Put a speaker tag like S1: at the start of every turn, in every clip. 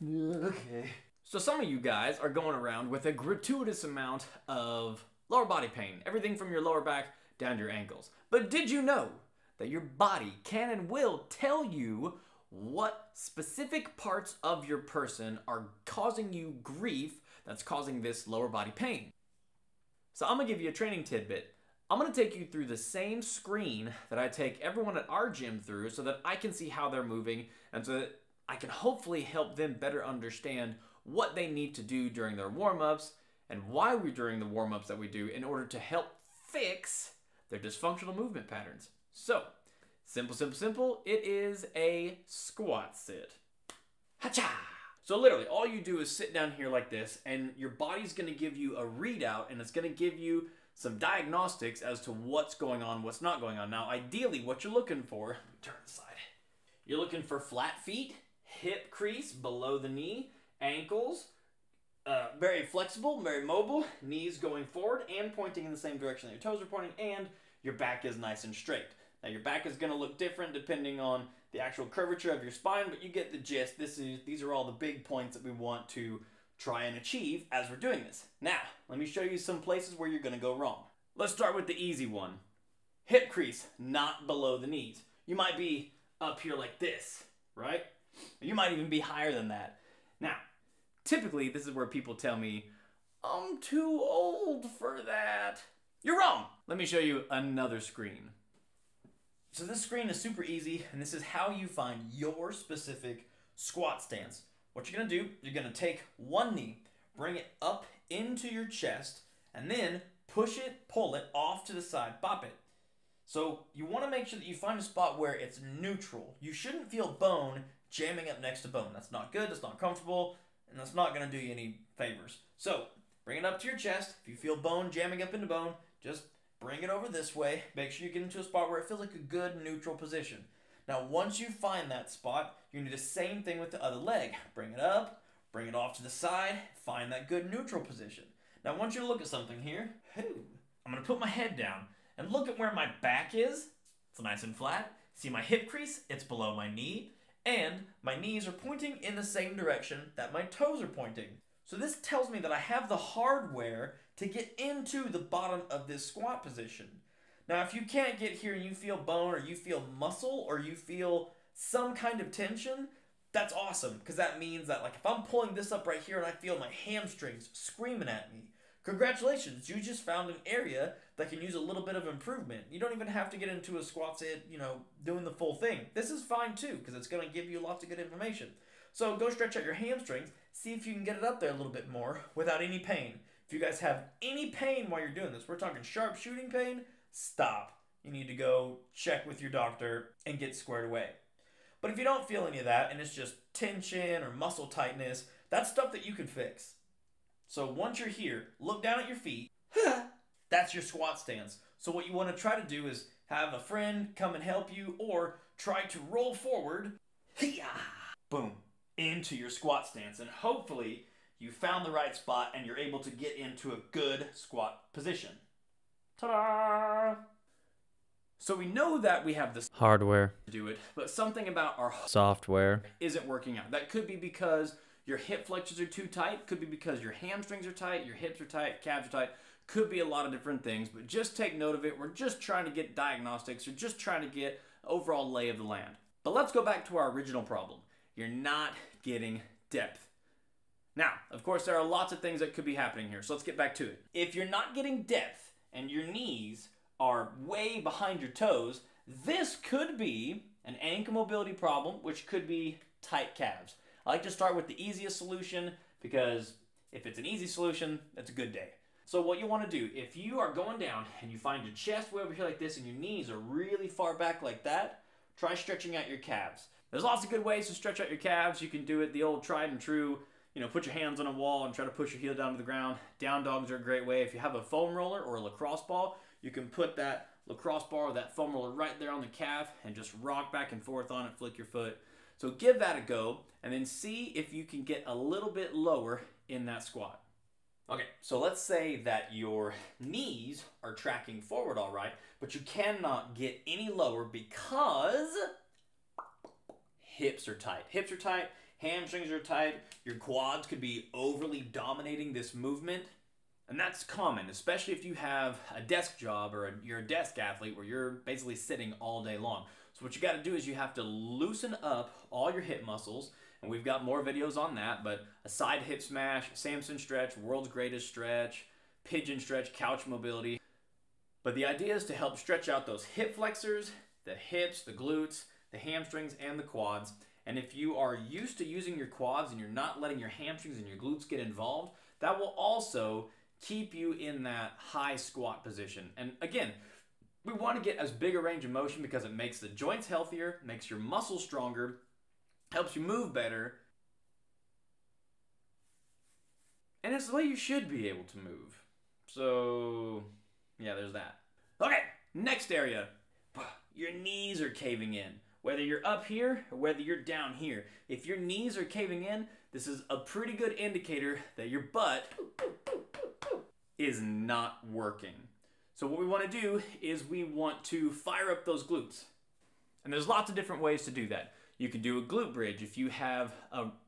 S1: Okay. So some of you guys are going around with a gratuitous amount of lower body pain, everything from your lower back down to your ankles. But did you know that your body can and will tell you what specific parts of your person are causing you grief that's causing this lower body pain? So I'm gonna give you a training tidbit. I'm gonna take you through the same screen that I take everyone at our gym through so that I can see how they're moving and so that I can hopefully help them better understand what they need to do during their warm-ups and why we're doing the warm-ups that we do in order to help fix their dysfunctional movement patterns. So, simple, simple, simple. It is a squat sit. Ha-cha! So literally, all you do is sit down here like this, and your body's gonna give you a readout, and it's gonna give you some diagnostics as to what's going on, what's not going on. Now, ideally, what you're looking for, let me turn aside. You're looking for flat feet, hip crease below the knee, ankles, very flexible, very mobile, knees going forward and pointing in the same direction that your toes are pointing, and your back is nice and straight. Now your back is going to look different depending on the actual curvature of your spine, but you get the gist. These are all the big points that we want to try and achieve as we're doing this. Now, let me show you some places where you're going to go wrong. Let's start with the easy one. Hip crease, not below the knees. You might be up here like this, right? You might even be higher than that. Now, typically, this is where people tell me, I'm too old for that. You're wrong. Let me show you another screen. So this screen is super easy, and this is how you find your specific squat stance. What you're gonna do, you're gonna take one knee, bring it up into your chest, and then push it, pull it off to the side, pop it. So you wanna make sure that you find a spot where it's neutral. You shouldn't feel bone jamming up next to bone. That's not good, that's not comfortable, and that's not gonna do you any favors. So bring it up to your chest. If you feel bone jamming up into bone, just bring it over this way. Make sure you get into a spot where it feels like a good neutral position. Now, once you find that spot, you're gonna do the same thing with the other leg. Bring it up, bring it off to the side, find that good neutral position. Now, I want you to look at something here. I'm gonna put my head down and look at where my back is. It's nice and flat. See my hip crease? It's below my knee. And my knees are pointing in the same direction that my toes are pointing. So this tells me that I have the hardware to get into the bottom of this squat position. Now, if you can't get here and you feel bone or you feel muscle or you feel some kind of tension, that's awesome, because that means that, like, if I'm pulling this up right here and I feel my hamstrings screaming at me, congratulations, you just found an area that can use a little bit of improvement. You don't even have to get into a squat sit, doing the full thing. This is fine too, because it's going to give you lots of good information. So go stretch out your hamstrings, see if you can get it up there a little bit more without any pain. If you guys have any pain while you're doing this, we're talking sharp shooting pain, stop. You need to go check with your doctor and get squared away. But if you don't feel any of that and it's just tension or muscle tightness, that's stuff that you can fix. So once you're here, look down at your feet. That's your squat stance. So what you want to try to do is have a friend come and help you, or try to roll forward, boom, into your squat stance. And hopefully you found the right spot and you're able to get into a good squat position. Ta-da! So we know that we have this
S2: hardware
S1: to do it, but something about our
S2: software
S1: isn't working out. That could be because your hip flexors are too tight, could be because your hamstrings are tight, your hips are tight, calves are tight, could be a lot of different things, but just take note of it. We're just trying to get diagnostics, or just trying to get overall lay of the land. But let's go back to our original problem. You're not getting depth. Now, of course, there are lots of things that could be happening here, so let's get back to it. If you're not getting depth and your knees are way behind your toes, this could be an ankle mobility problem, which could be tight calves. I like to start with the easiest solution, because if it's an easy solution, that's a good day. So what you want to do, if you are going down and you find your chest way over here like this and your knees are really far back like that, try stretching out your calves. There's lots of good ways to stretch out your calves. You can do it the old tried and true, put your hands on a wall and try to push your heel down to the ground. Down dogs are a great way. If you have a foam roller or a lacrosse ball, you can put that lacrosse ball or that foam roller right there on the calf and just rock back and forth on it, flick your foot. So give that a go, and then see if you can get a little bit lower in that squat. Okay, so let's say that your knees are tracking forward all right, but you cannot get any lower because hips are tight. Hips are tight, hamstrings are tight, your quads could be overly dominating this movement. And that's common, especially if you have a desk job or you're a desk athlete where you're basically sitting all day long. So what you got to do is you have to loosen up all your hip muscles, and we've got more videos on that, but a side hip smash, Samson stretch, world's greatest stretch, pigeon stretch, couch mobility. But the idea is to help stretch out those hip flexors, the hips, the glutes, the hamstrings, and the quads. And if you are used to using your quads and you're not letting your hamstrings and your glutes get involved, that will also keep you in that high squat position. And again, we want to get as big a range of motion because it makes the joints healthier, makes your muscles stronger, helps you move better, and it's the way you should be able to move. So, yeah, there's that. Okay, next area. Your knees are caving in. Whether you're up here or whether you're down here. If your knees are caving in, this is a pretty good indicator that your butt is not working. So what we want to do is we want to fire up those glutes. And there's lots of different ways to do that. You can do a glute bridge. If you have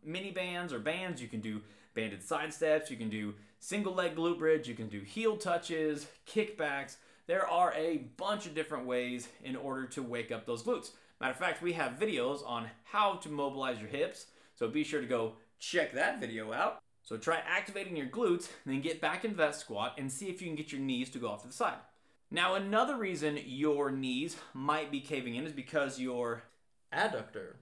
S1: mini bands or bands, you can do banded side steps. You can do single leg glute bridge. You can do heel touches, kickbacks. There are a bunch of different ways in order to wake up those glutes. Matter of fact, we have videos on how to mobilize your hips. So be sure to go check that video out. So try activating your glutes, and then get back into that squat and see if you can get your knees to go off to the side. Now, another reason your knees might be caving in is because your adductor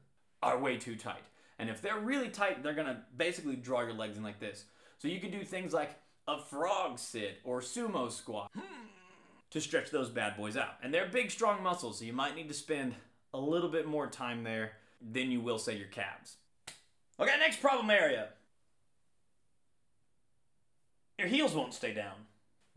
S1: are way too tight. And if they're really tight, they're gonna basically draw your legs in like this. So you can do things like a frog sit or sumo squat to stretch those bad boys out. And they're big, strong muscles, so you might need to spend a little bit more time there than you will, say, your calves. Okay, next problem area. Your heels won't stay down.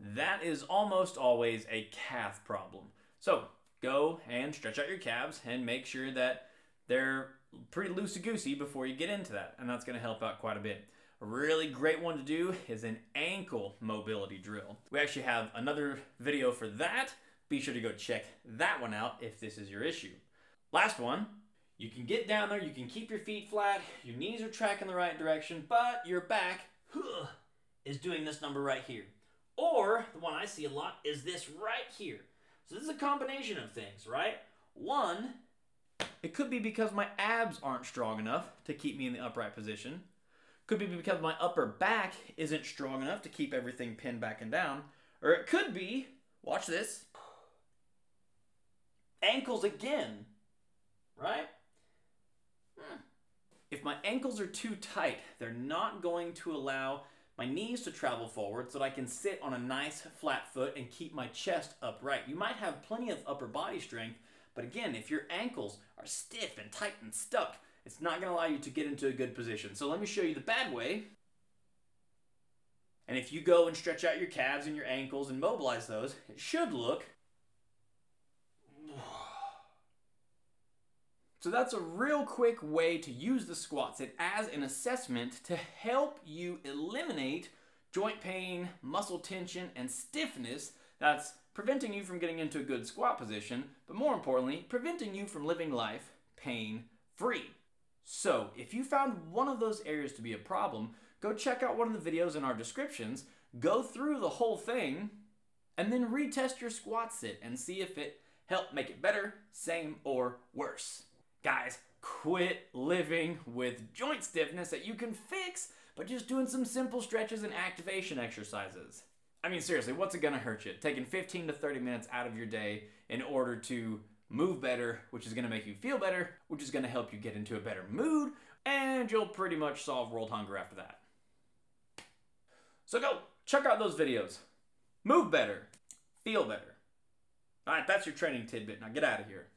S1: That is almost always a calf problem. So go and stretch out your calves and make sure that they're pretty loosey-goosey before you get into that. And that's going to help out quite a bit. A really great one to do is an ankle mobility drill. We actually have another video for that. Be sure to go check that one out if this is your issue. Last one. You can get down there, you can keep your feet flat, your knees are tracking the right direction, but your back is doing this number right here. Or, the one I see a lot is this right here. So this is a combination of things, right? One, it could be because my abs aren't strong enough to keep me in the upright position. Could be because my upper back isn't strong enough to keep everything pinned back and down. Or it could be, watch this, ankles again, right? If my ankles are too tight, they're not going to allow my knees to travel forward so that I can sit on a nice flat foot and keep my chest upright. You might have plenty of upper body strength, but again, if your ankles are stiff and tight and stuck, it's not going to allow you to get into a good position. So let me show you the bad way. And if you go and stretch out your calves and your ankles and mobilize those, it should look. So that's a real quick way to use the squat sit as an assessment to help you eliminate joint pain, muscle tension, and stiffness that's preventing you from getting into a good squat position, but more importantly, preventing you from living life pain-free. So if you found one of those areas to be a problem, go check out one of the videos in our descriptions, go through the whole thing, and then retest your squat sit and see if it helped make it better, same, or worse. Guys, quit living with joint stiffness that you can fix by just doing some simple stretches and activation exercises. I mean, seriously, what's it gonna hurt you? Taking 15 to 30 minutes out of your day in order to move better, which is gonna make you feel better, which is gonna help you get into a better mood, and you'll pretty much solve world hunger after that. So go, check out those videos. Move better, feel better. All right, that's your training tidbit. Now get out of here.